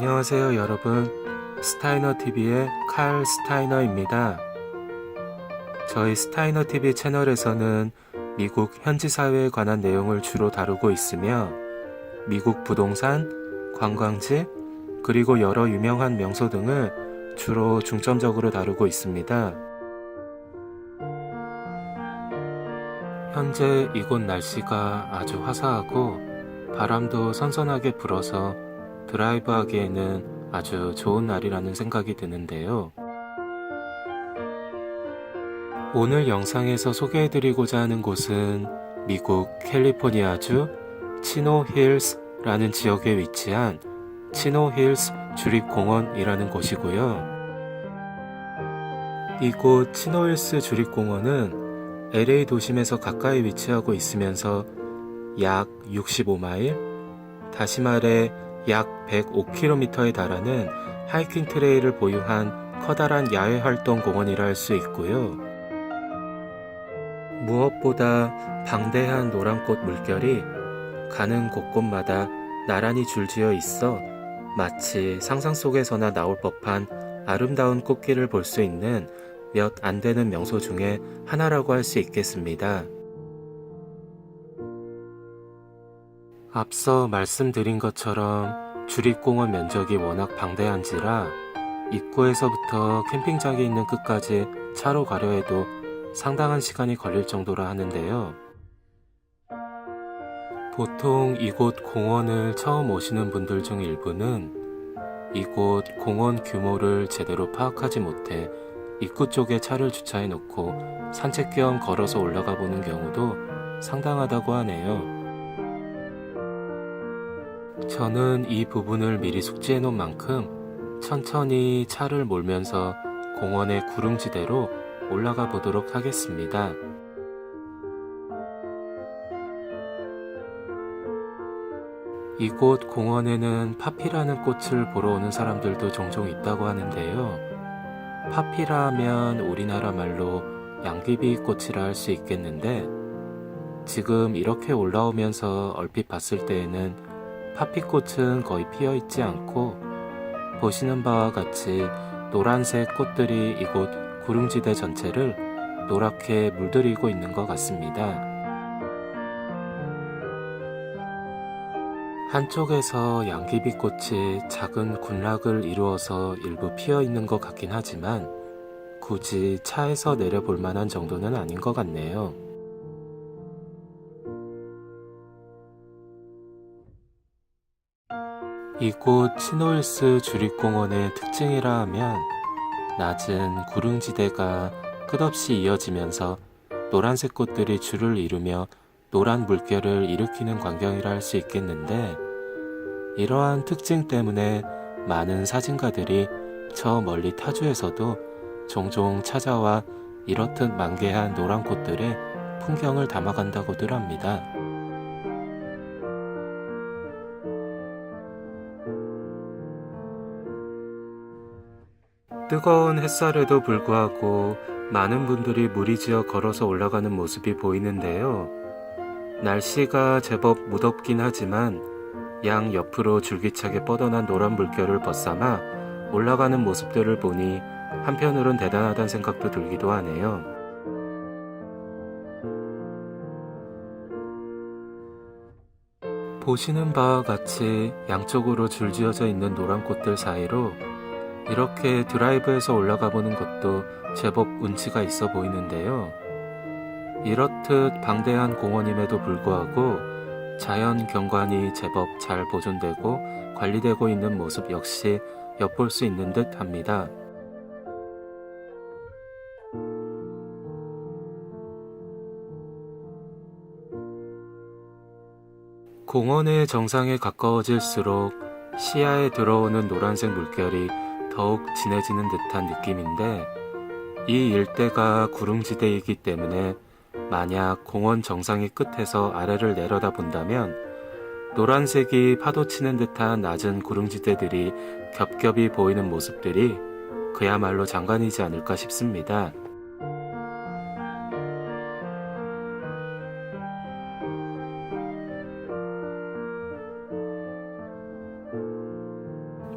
안녕하세요 여러분, 스타이너TV의 칼 스타이너입니다. 저희 스타이너TV 채널에서는 미국 현지 사회에 관한 내용을 주로 다루고 있으며 미국 부동산, 관광지, 그리고 여러 유명한 명소 등을 주로 중점적으로 다루고 있습니다. 현재 이곳 날씨가 아주 화사하고 바람도 선선하게 불어서 드라이브 하기에는 아주 좋은 날이라는 생각이 드는데요. 오늘 영상에서 소개해드리고자 하는 곳은 미국 캘리포니아주 치노힐스라는 지역에 위치한 치노힐스 주립공원이라는 곳이고요. 이곳 치노힐스 주립공원은 LA 도심에서 가까이 위치하고 있으면서 약 65마일, 다시 말해 약 105km에 달하는 하이킹 트레일을 보유한 커다란 야외 활동 공원이라 할 수 있고요. 무엇보다 방대한 노란꽃 물결이 가는 곳곳마다 나란히 줄지어 있어 마치 상상 속에서나 나올 법한 아름다운 꽃길을 볼 수 있는 몇 안 되는 명소 중에 하나라고 할 수 있겠습니다. 앞서 말씀드린 것처럼 주립공원 면적이 워낙 방대한지라 입구에서부터 캠핑장이 있는 끝까지 차로 가려 해도 상당한 시간이 걸릴 정도라 하는데요. 보통 이곳 공원을 처음 오시는 분들 중 일부는 이곳 공원 규모를 제대로 파악하지 못해 입구 쪽에 차를 주차해 놓고 산책 겸 걸어서 올라가 보는 경우도 상당하다고 하네요. 저는 이 부분을 미리 숙지해 놓은 만큼 천천히 차를 몰면서 공원의 구릉지대로 올라가 보도록 하겠습니다. 이곳 공원에는 파피라는 꽃을 보러 오는 사람들도 종종 있다고 하는데요. 파피라 하면 우리나라 말로 양귀비 꽃이라 할 수 있겠는데 지금 이렇게 올라오면서 얼핏 봤을 때에는 파피꽃은 거의 피어 있지 않고 보시는 바와 같이 노란색 꽃들이 이곳 구릉지대 전체를 노랗게 물들이고 있는 것 같습니다. 한쪽에서 양귀비꽃이 작은 군락을 이루어서 일부 피어 있는 것 같긴 하지만 굳이 차에서 내려볼 만한 정도는 아닌 것 같네요. 이곳 치노힐스 주립공원의 특징이라 하면 낮은 구릉지대가 끝없이 이어지면서 노란색 꽃들이 줄을 이루며 노란 물결을 일으키는 광경이라 할 수 있겠는데 이러한 특징 때문에 많은 사진가들이 저 멀리 타주에서도 종종 찾아와 이렇듯 만개한 노란 꽃들의 풍경을 담아간다고들 합니다. 뜨거운 햇살에도 불구하고 많은 분들이 무리지어 걸어서 올라가는 모습이 보이는데요. 날씨가 제법 무덥긴 하지만 양 옆으로 줄기차게 뻗어난 노란 물결을 벗삼아 올라가는 모습들을 보니 한편으론 대단하다는 생각도 들기도 하네요. 보시는 바와 같이 양쪽으로 줄지어져 있는 노란 꽃들 사이로 이렇게 드라이브해서 올라가 보는 것도 제법 운치가 있어 보이는데요. 이렇듯 방대한 공원임에도 불구하고 자연 경관이 제법 잘 보존되고 관리되고 있는 모습 역시 엿볼 수 있는 듯 합니다. 공원의 정상에 가까워질수록 시야에 들어오는 노란색 물결이 더욱 진해지는 듯한 느낌인데 이 일대가 구릉지대이기 때문에 만약 공원 정상의 끝에서 아래를 내려다 본다면 노란색이 파도치는 듯한 낮은 구릉지대들이 겹겹이 보이는 모습들이 그야말로 장관이지 않을까 싶습니다.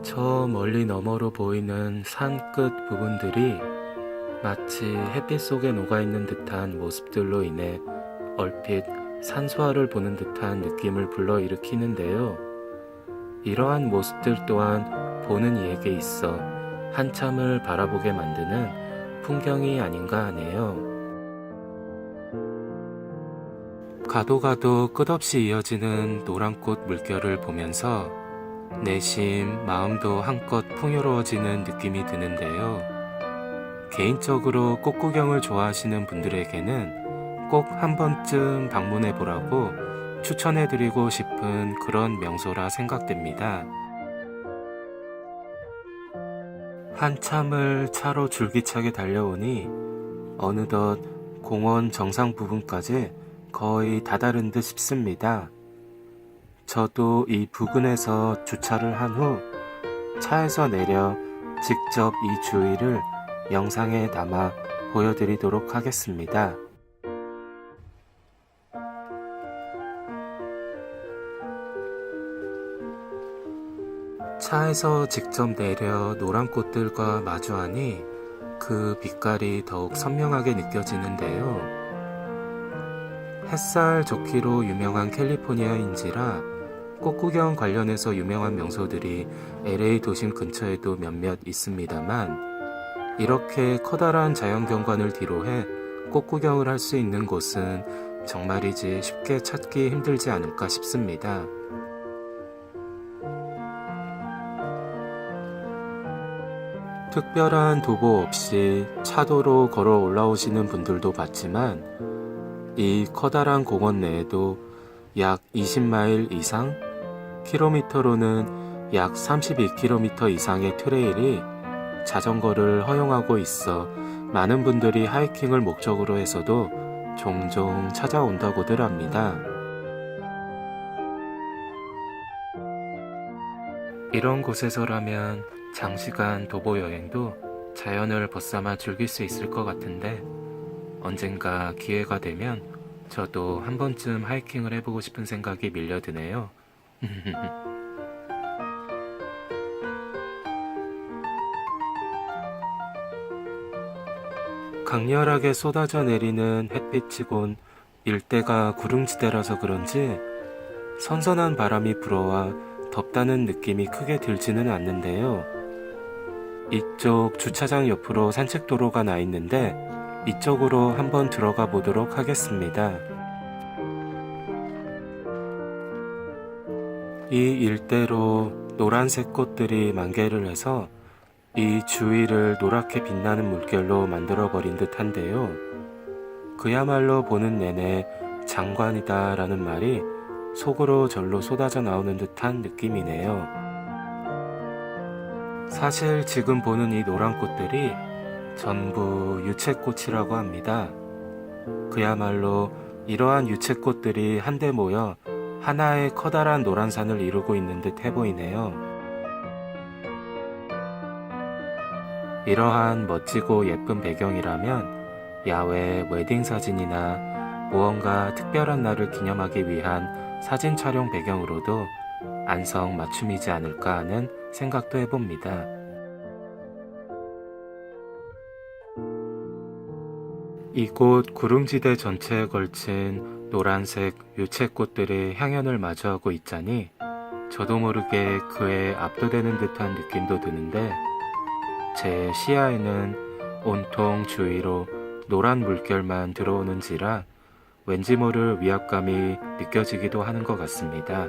저 멀리 너머로 보이는 산 끝 부분들이 마치 햇빛 속에 녹아있는 듯한 모습들로 인해 얼핏 산수화를 보는 듯한 느낌을 불러일으키는데요. 이러한 모습들 또한 보는 이에게 있어 한참을 바라보게 만드는 풍경이 아닌가 하네요. 가도 가도 끝없이 이어지는 노란꽃 물결을 보면서 내심 마음도 한껏 풍요로워지는 느낌이 드는데요. 개인적으로 꽃 구경을 좋아하시는 분들에게는 꼭 한 번쯤 방문해 보라고 추천해 드리고 싶은 그런 명소라 생각됩니다. 한참을 차로 줄기차게 달려오니 어느덧 공원 정상 부분까지 거의 다다른 듯 싶습니다. 저도 이 부근에서 주차를 한 후 차에서 내려 직접 이 주위를 영상에 담아 보여드리도록 하겠습니다. 차에서 직접 내려 노란 꽃들과 마주하니 그 빛깔이 더욱 선명하게 느껴지는데요. 햇살 좋기로 유명한 캘리포니아인지라 꽃 구경 관련해서 유명한 명소들이 LA 도심 근처에도 몇몇 있습니다만 이렇게 커다란 자연경관을 뒤로해 꽃 구경을 할 수 있는 곳은 정말이지 쉽게 찾기 힘들지 않을까 싶습니다. 특별한 도보 없이 차도로 걸어 올라오시는 분들도 봤지만 이 커다란 공원 내에도 약 20마일 이상, 킬로미터로는 약 32km 이상의 트레일이 자전거를 허용하고 있어 많은 분들이 하이킹을 목적으로 해서도 종종 찾아온다고들 합니다. 이런 곳에서라면 장시간 도보 여행도 자연을 벗삼아 즐길 수 있을 것 같은데 언젠가 기회가 되면 저도 한 번쯤 하이킹을 해보고 싶은 생각이 밀려드네요. 강렬하게 쏟아져 내리는 햇빛이곤 일대가 구릉지대라서 그런지 선선한 바람이 불어와 덥다는 느낌이 크게 들지는 않는데요. 이쪽 주차장 옆으로 산책도로가 나 있는데 이쪽으로 한번 들어가 보도록 하겠습니다. 이 일대로 노란색 꽃들이 만개를 해서 이 주위를 노랗게 빛나는 물결로 만들어버린 듯한데요. 그야말로 보는 내내 장관이다 라는 말이 속으로 절로 쏟아져 나오는 듯한 느낌이네요. 사실 지금 보는 이 노란 꽃들이 전부 유채꽃이라고 합니다. 그야말로 이러한 유채꽃들이 한데 모여 하나의 커다란 노란 산을 이루고 있는 듯 해보이네요. 이러한 멋지고 예쁜 배경이라면 야외 웨딩 사진이나 무언가 특별한 날을 기념하기 위한 사진 촬영 배경으로도 안성맞춤이지 않을까 하는 생각도 해봅니다. 이곳 구릉지대 전체에 걸친 노란색 유채꽃들의 향연을 마주하고 있자니 저도 모르게 그에 압도되는 듯한 느낌도 드는데 제 시야에는 온통 주위로 노란 물결만 들어오는지라 왠지 모를 위압감이 느껴지기도 하는 것 같습니다.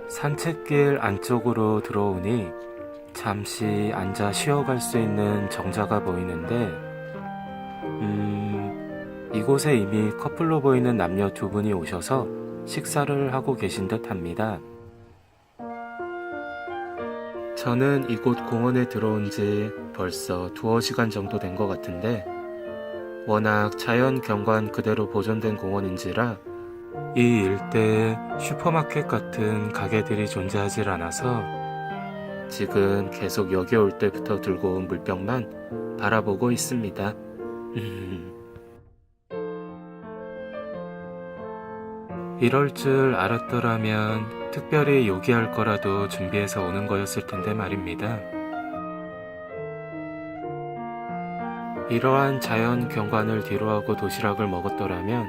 산책길 안쪽으로 들어오니 잠시 앉아 쉬어갈 수 있는 정자가 보이는데 이곳에 이미 커플로 보이는 남녀 두 분이 오셔서 식사를 하고 계신 듯 합니다. 저는 이곳 공원에 들어온 지 벌써 2시간 정도 된 것 같은데 워낙 자연 경관 그대로 보존된 공원인지라 이 일대에 슈퍼마켓 같은 가게들이 존재하질 않아서 지금 계속 여기 올 때부터 들고 온 물병만 바라보고 있습니다. 이럴 줄 알았더라면 특별히 요기할 거라도 준비해서 오는 거였을 텐데 말입니다. 이러한 자연 경관을 뒤로하고 도시락을 먹었더라면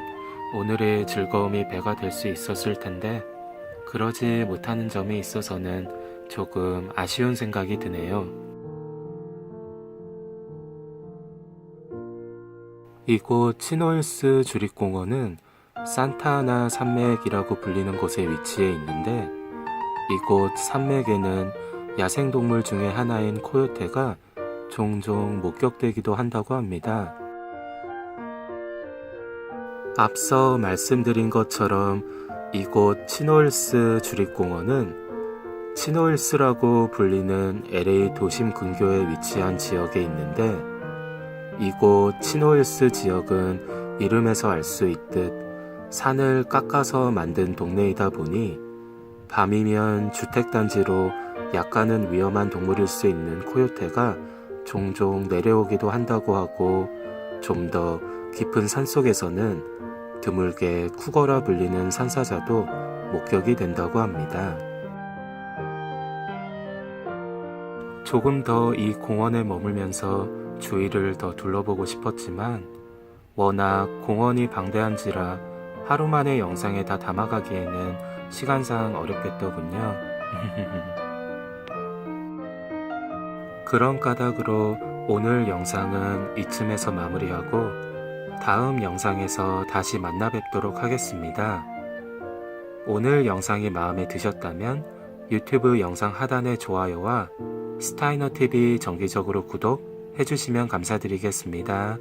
오늘의 즐거움이 배가 될 수 있었을 텐데 그러지 못하는 점이 있어서는 조금 아쉬운 생각이 드네요. 이곳 치노힐스 주립공원은 산타아나 산맥이라고 불리는 곳에 위치해 있는데 이곳 산맥에는 야생동물 중에 하나인 코요테가 종종 목격되기도 한다고 합니다. 앞서 말씀드린 것처럼 이곳 치노힐스 주립공원은 치노힐스라고 불리는 LA 도심 근교에 위치한 지역에 있는데 이곳 치노힐스 지역은 이름에서 알 수 있듯 산을 깎아서 만든 동네이다 보니 밤이면 주택단지로 약간은 위험한 동물일 수 있는 코요테가 종종 내려오기도 한다고 하고 좀 더 깊은 산속에서는 드물게 쿠거라 불리는 산사자도 목격이 된다고 합니다. 조금 더 이 공원에 머물면서 주위를 더 둘러보고 싶었지만 워낙 공원이 방대한지라 하루 만에 영상에 다 담아가기에는 시간상 어렵겠더군요. 그런 까닭으로 오늘 영상은 이쯤에서 마무리하고 다음 영상에서 다시 만나 뵙도록 하겠습니다. 오늘 영상이 마음에 드셨다면 유튜브 영상 하단의 좋아요와 스타이너TV 정기적으로 구독 해주시면 감사드리겠습니다.